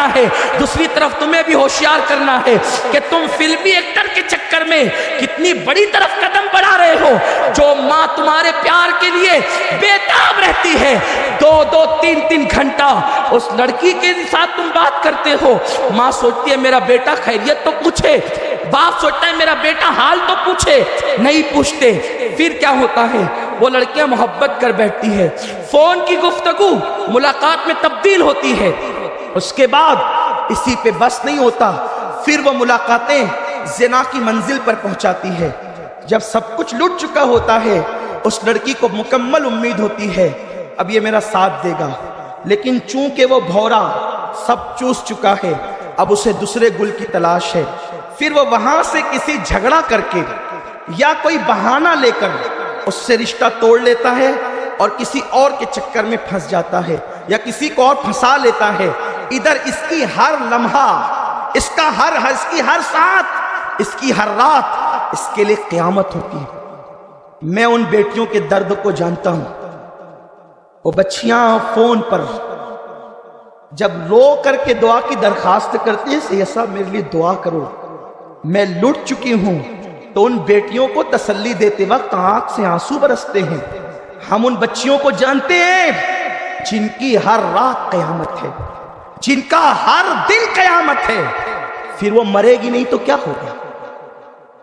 کرنا ہے، دوسری طرف تمہیں بھی ہوشیار کرنا ہے کہ تم فلمی ایکٹر کے چکر میں کتنی بڑی طرف قدم بڑھا رہے ہو۔ جو ماں تمہارے پیار کے لیے بےتاب رہتی ہے، 2-2 3-3 گھنٹہ اس لڑکی کے ساتھ تم بات کرتے ہو، ماں سوچتی ہے میرا بیٹا خیریت تو پوچھے، باپ سوچتا ہے میرا بیٹا حال تو پوچھے، نہیں پوچھتے۔ پھر کیا ہوتا ہے؟ وہ لڑکیاں محبت کر بیٹھتی ہے، فون کی گفتگو ملاقات میں تبدیل ہوتی ہے، اس کے بعد اسی پہ بس نہیں ہوتا، پھر وہ ملاقاتیں زنا کی منزل پر پہنچاتی ہے۔ جب سب کچھ لٹ چکا ہوتا ہے، اس لڑکی کو مکمل امید ہوتی ہے اب یہ میرا ساتھ دے گا، لیکن چونکہ وہ بھورا سب چوس چکا ہے، اب اسے دوسرے گل کی تلاش ہے۔ پھر وہ وہاں سے کسی جھگڑا کر کے یا کوئی بہانہ لے کر اس سے رشتہ توڑ لیتا ہے اور کسی اور کے چکر میں پھنس جاتا ہے یا کسی کو اور پھنسا لیتا ہے۔ ادھر اس کی ہر لمحہ، اس کی ہر ساتھ، اس کی ہر رات اس کے لیے قیامت ہوتی ہے۔ میں ان بیٹیوں کے درد کو جانتا ہوں، وہ بچیاں فون پر جب رو کر کے دعا کی درخواست کرتی ہیں، سید صاحب میرے لیے دعا کرو، میں لٹ چکی ہوں، تو ان بیٹیوں کو تسلی دیتے وقت آنکھ سے آنسو برستے ہیں۔ ہم ان بچیوں کو جانتے ہیں جن کی ہر رات قیامت ہے، جن کا ہر دن قیامت ہے۔ پھر وہ مرے گی نہیں تو کیا ہوگا؟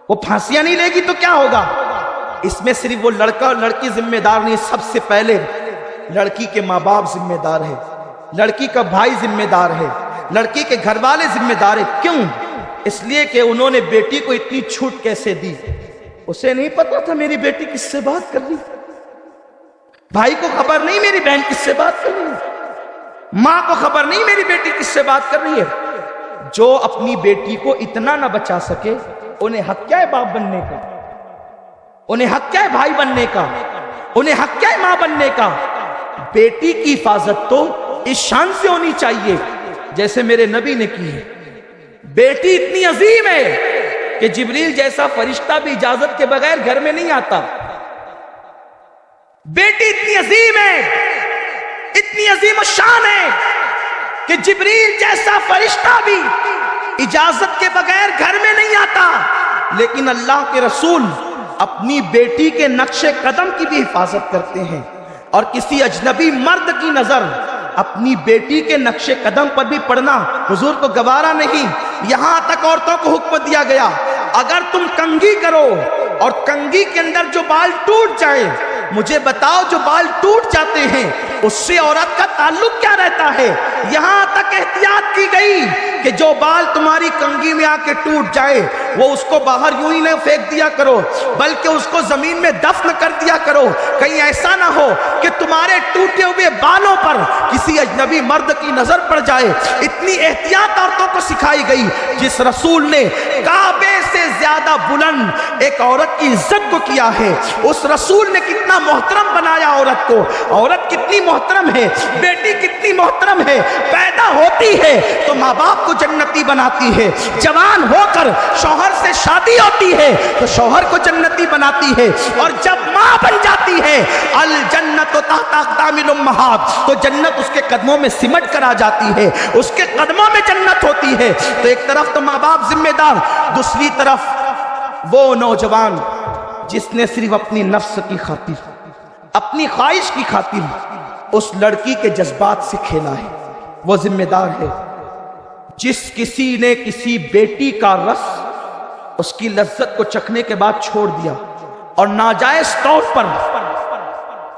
وہ پھانسیاں نہیں لے گی تو کیا ہوگا؟ اس میں صرف وہ لڑکا اور لڑکی ذمہ دار نہیں، سب سے پہلے لڑکی کے ماں باپ ذمہ دار ہے، لڑکی کا بھائی ذمہ دار ہے، لڑکی کے گھر والے ذمہ دار ہے۔ کیوں؟ اس لیے کہ انہوں نے بیٹی کو اتنی چھوٹ کیسے دی؟ اسے نہیں پتا تھا میری بیٹی کس سے بات کر رہی، بھائی کو خبر نہیں میری بہن کس سے بات کر رہی ہے، ماں کو خبر نہیں میری بیٹی کس سے بات کر رہی ہے۔ جو اپنی بیٹی کو اتنا نہ بچا سکے، انہیں حق کیا ہے باپ بننے کا، انہیں حق کیا ہے بھائی بننے کا، انہیں حق کیا ہے ماں بننے کا؟ بیٹی کی حفاظت تو اس شان سے ہونی چاہیے جیسے میرے نبی نے کی ہے۔ بیٹی اتنی عظیم ہے کہ جبریل جیسا فرشتہ بھی اجازت کے بغیر گھر میں نہیں آتا۔ بیٹی اتنی عظیم ہے، اتنی عظیم الشان ہے کہ جبریل جیسا فرشتہ بھی اجازت کے بغیر گھر میں نہیں آتا، لیکن اللہ کے رسول اپنی بیٹی کے نقش قدم کی بھی حفاظت کرتے ہیں، اور کسی اجنبی مرد کی نظر اپنی بیٹی کے نقش قدم پر بھی پڑنا حضور کو گوارا نہیں۔ یہاں تک عورتوں کو حکم دیا گیا، اگر تم کنگھی کرو اور کنگھی کے اندر جو بال ٹوٹ جائے، مجھے بتاؤ جو بال ٹوٹ جاتے ہیں اس سے عورت کا تعلق کیا رہتا ہے؟ یہاں تک احتیاط کی گئی کہ جو بال تمہاری کنگھی میں آ کے ٹوٹ جائے وہ اس کو باہر یوں ہی نہ پھینک دیا کرو، بلکہ اس کو زمین میں دفن کر دیا کرو، کہیں ایسا نہ ہو کہ تمہارے ٹوٹے ہوئے بالوں پر کسی اجنبی مرد کی نظر پڑ جائے۔ اتنی احتیاط عورتوں کو سکھائی گئی۔ جس رسول نے کعبے سے زیادہ بلند ایک عورت کی عزت کو کیا ہے، اس رسول نے کتنا محترم بنایا عورت کو۔ عورت کتنی محترم ہے، بیٹی کتنی محترم ہے، پیدا ہوتی ہے تو ماں باپ کو جنتی بناتی ہے، جوان ہو کر شوہر سے شادی ہوتی ہے تو شوہر کو جنتی بناتی ہے، اور جب ماں بن جاتی ہے الجنت تحت اقدام الامہات، تو جنت اس کے قدموں میں سمٹ کر آ جاتی ہے، اس کے قدموں میں جنت ہوتی ہے۔ تو ایک طرف تو ماں باپ ذمہ دار، دوسری طرف وہ نوجوان جس نے صرف اپنی نفس کی خاطر، اپنی خواہش کی خاطر اس لڑکی کے جذبات سے کھیلا ہے، وہ ذمہ دار ہے۔ جس کسی نے کسی بیٹی کا رس اس کی لذت کو چکھنے کے بعد چھوڑ دیا اور ناجائز طور پر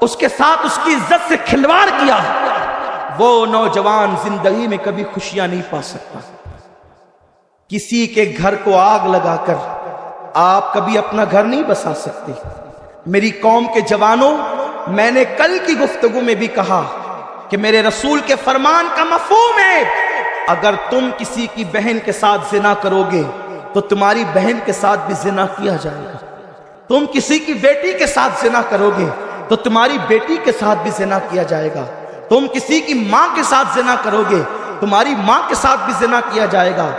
اس کے ساتھ اس کی عزت سے کھلواڑ کیا، وہ نوجوان زندگی میں کبھی خوشیاں نہیں پا سکتا۔ کسی کے گھر کو آگ لگا کر آپ کبھی اپنا گھر نہیں بسا سکتے۔ میری قوم کے جوانوں، میں نے کل کی گفتگو میں بھی کہا کہ میرے رسول کے فرمان کا مفہوم ہے، اگر تم کسی کی بہن کے ساتھ زنا کرو گے تو تمہاری بہن کے ساتھ بھی زنا کیا جائے گا، تم کسی کی بیٹی کے ساتھ زنا کرو گے تو تمہاری بیٹی کے ساتھ بھی زنا کیا جائے گا، تم کسی کی ماں کے ساتھ زنا کرو گے تمہاری ماں کے ساتھ بھی زنا کیا جائے گا۔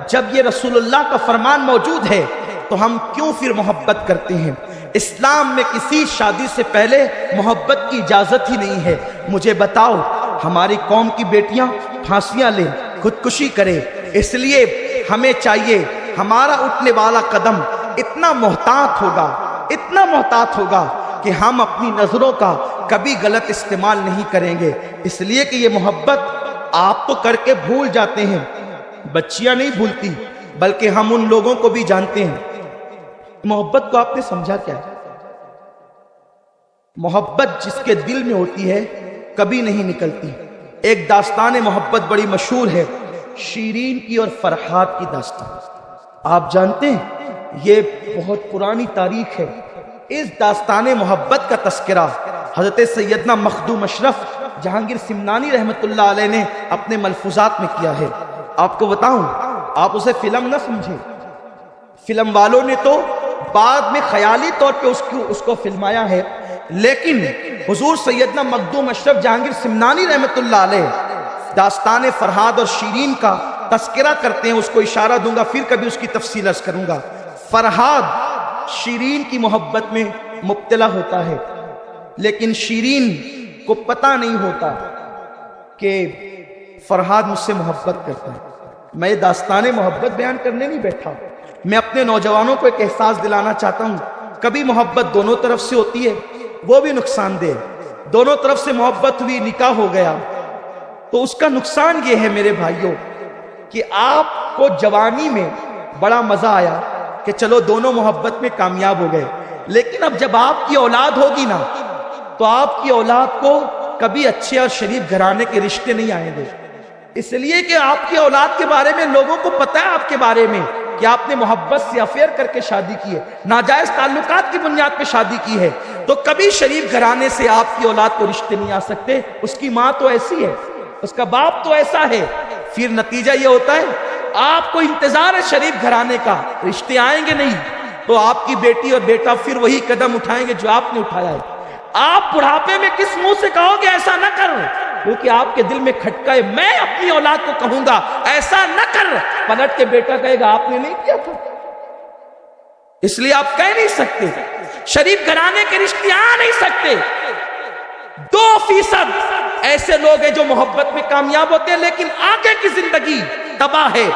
جب یہ رسول اللہ کا فرمان موجود ہے تو ہم کیوں پھر محبت کرتے ہیں؟ اسلام میں کسی شادی سے پہلے محبت کی اجازت ہی نہیں ہے۔ مجھے بتاؤ، ہماری قوم کی بیٹیاں پھانسیاں لیں، خودکشی کرے. اس لیے ہمیں چاہیے ہمارا اٹھنے والا قدم اتنا محتاط ہوگا کہ ہم اپنی نظروں کا کبھی غلط استعمال نہیں کریں گے. اس لیے کہ یہ محبت آپ تو کر کے بھول جاتے ہیں، بچیاں نہیں بھولتی، بلکہ ہم ان لوگوں کو بھی جانتے ہیں. محبت کو آپ نے سمجھا کیا ہے؟ محبت جس کے دل میں ہوتی ہے کبھی نہیں نکلتی. ایک داستان محبت بڑی مشہور ہے، شیرین کی اور فرحاد کی داستان. آپ جانتے ہیں یہ بہت پرانی تاریخ ہے. اس داستان محبت کا تذکرہ حضرت سیدنا مخدوم اشرف جہانگیر سمنانی رحمت اللہ علیہ نے اپنے ملفوظات میں کیا ہے. آپ کو بتاؤں، آپ اسے فلم نہ سمجھیں. فلم والوں نے تو بعد میں خیالی طور پہ اس کو فلمایا ہے، لیکن حضور سیدنا مخدوم اشرف جہانگیر سمنانی رحمت اللہ علیہ داستان فرحاد اور شیرین کا تذکرہ کرتے ہیں. اس کو اشارہ دوں گا، پھر کبھی اس کی تفصیل عرض کروں گا. فرحاد شیرین کی محبت میں مبتلا ہوتا ہے، لیکن شیرین کو پتہ نہیں ہوتا کہ فرحاد مجھ سے محبت کرتا ہے. میں داستان محبت بیان کرنے نہیں بیٹھا، میں اپنے نوجوانوں کو ایک احساس دلانا چاہتا ہوں. کبھی محبت دونوں طرف سے ہوتی ہے، وہ بھی نقصان دہ. دونوں طرف سے محبت ہوئی، نکاح ہو گیا، تو اس کا نقصان یہ ہے میرے بھائیوں کہ آپ کو جوانی میں بڑا مزہ آیا کہ چلو دونوں محبت میں کامیاب ہو گئے، لیکن اب جب آپ کی اولاد ہوگی نا تو آپ کی اولاد کو کبھی اچھے اور شریف گھرانے کے رشتے نہیں آئیں گے. اس لیے کہ آپ کی اولاد کے بارے میں لوگوں کو پتہ ہے آپ کے بارے میں کہ آپ نے محبت سے افیئر کر کے شادی کی ہے، ناجائز تعلقات کی بنیاد پہ شادی کی ہے، تو کبھی شریف گھرانے سے آپ کی اولاد کو رشتے نہیں آ سکتے. اس کی ماں تو ایسی ہے، اس کا باپ تو ایسا ہے. پھر نتیجہ یہ ہوتا ہے آپ کو انتظار ہے شریف گھرانے کا، رشتے آئیں گے نہیں، تو آپ کی بیٹی اور بیٹا پھر وہی قدم اٹھائیں گے جو آپ نے اٹھایا ہے. آپ بڑھاپے میں کس منہ سے کہو گے ایسا نہ کر، کیونکہ آپ کے دل میں کھٹکا ہے. میں اپنی اولاد کو کہوں گا ایسا نہ کر، پلٹ کے بیٹا کہے گا آپ نے نہیں کیا تھا. اس لیے آپ کہہ نہیں سکتے شریف گھرانے کے رشتے آ نہیں سکتے. 2% ایسے لوگ ہیں جو محبت میں کامیاب ہوتے ہیں، لیکن آگے کی زندگی تباہ ہے،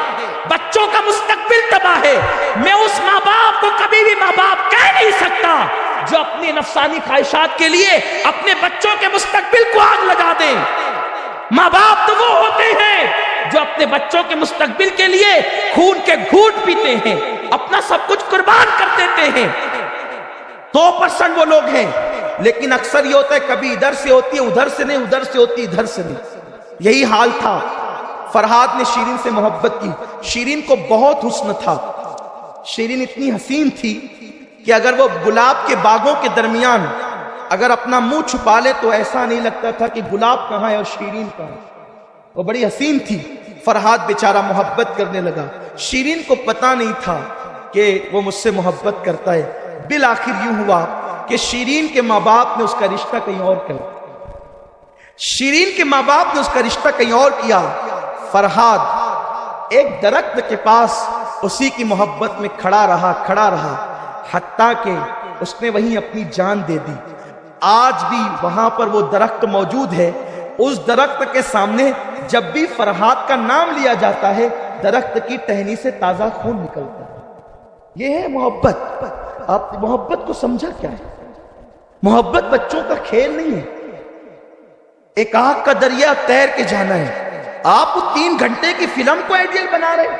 بچوں کا مستقبل تباہ ہے. میں اس ماں باپ کو کبھی بھی ماں باپ کہہ نہیں سکتا جو اپنی نفسانی خواہشات کے لیے اپنے بچوں کے مستقبل کو آگ لگا دیں. ماں باپ تو وہ ہوتے ہیں جو اپنے بچوں کے مستقبل کے لیے خون کے گھونٹ پیتے ہیں، اپنا سب کچھ قربان کر دیتے ہیں. 2% وہ لوگ ہیں، لیکن اکثر یہ ہوتا ہے کبھی ادھر سے ہوتی ہے ادھر سے نہیں، ادھر سے ہوتی ادھر سے نہیں. یہی حال تھا. فرحاد نے شیرین سے محبت کی. شیرین کو بہت حسن تھا. شیرین اتنی حسین تھی کہ اگر وہ گلاب کے باغوں کے درمیان اگر اپنا منہ چھپا لے تو ایسا نہیں لگتا تھا کہ گلاب کہاں ہے اور شیرین کہاں ہے. وہ بڑی حسین تھی. فرحاد بیچارہ محبت کرنے لگا. شیرین کو پتا نہیں تھا کہ وہ مجھ سے محبت کرتا ہے. بالآخر یوں ہوا کہ شیرین کے ماں باپ نے اس کا رشتہ کہیں اور کیا. شیرین کے ماں باپ نے اس کا رشتہ کہیں اور کیا. فرحاد ایک درخت کے پاس اسی کی محبت میں کھڑا رہا حتیٰ کہ اس نے وہیں اپنی جان دے دی. آج بھی وہاں پر وہ درخت موجود ہے. اس درخت کے سامنے جب بھی فرحاد کا نام لیا جاتا ہے درخت کی ٹہنی سے تازہ خون نکلتا ہے. یہ ہے محبت. آپ محبت کو سمجھا کیا ہے؟ محبت بچوں کا کھیل نہیں ہے. ایک آگ کا دریا تیر کے جانا ہے. آپ 3 گھنٹے کی فلم کو آئیڈیل بنا رہے ہیں.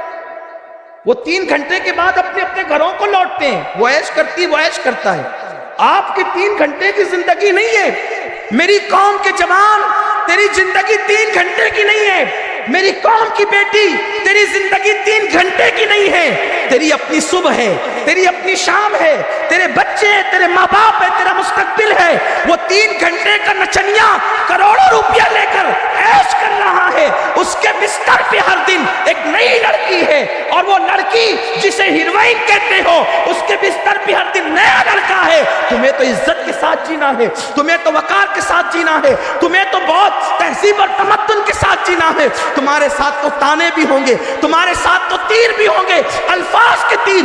وہ 3 گھنٹے کے بعد اپنے اپنے گھروں کو لوٹتے ہیں. وہ عیش کرتا ہے. آپ کی 3 گھنٹے کی زندگی نہیں ہے. میری قوم کے جوان، تیری زندگی 3 گھنٹے کی نہیں ہے. میری قوم کی بیٹی، تیری زندگی 3 گھنٹے کی نہیں ہے. تیری اپنی صبح ہے، تیری اپنی شام ہے، تیرے بچے ہیں، تیرے ماں باپ ہے، تیرا مستقبل ہے. وہ 3 گھنٹے کا نچنیا کروڑوں روپیہ لے کر عیش کر رہا ہے. اس کے بستر پہ ہر دن ایک نئی لڑکی ہے، اور وہ لڑکی جسے ہیروئن کہتے ہو اس کے بستر پہ ہر دن نیا لڑکا ہے. تمہیں تو عزت کے ساتھ جینا ہے، تمہیں تو وقار کے ساتھ جینا ہے، تمہیں تو بہت تہذیب اور تمدن کے ساتھ جینا ہے. تمہارے ساتھ تو تانے بھی ہوں گے، تمہارے ساتھ تو تیر بھی ہوں گے، الفاظ کے تیر.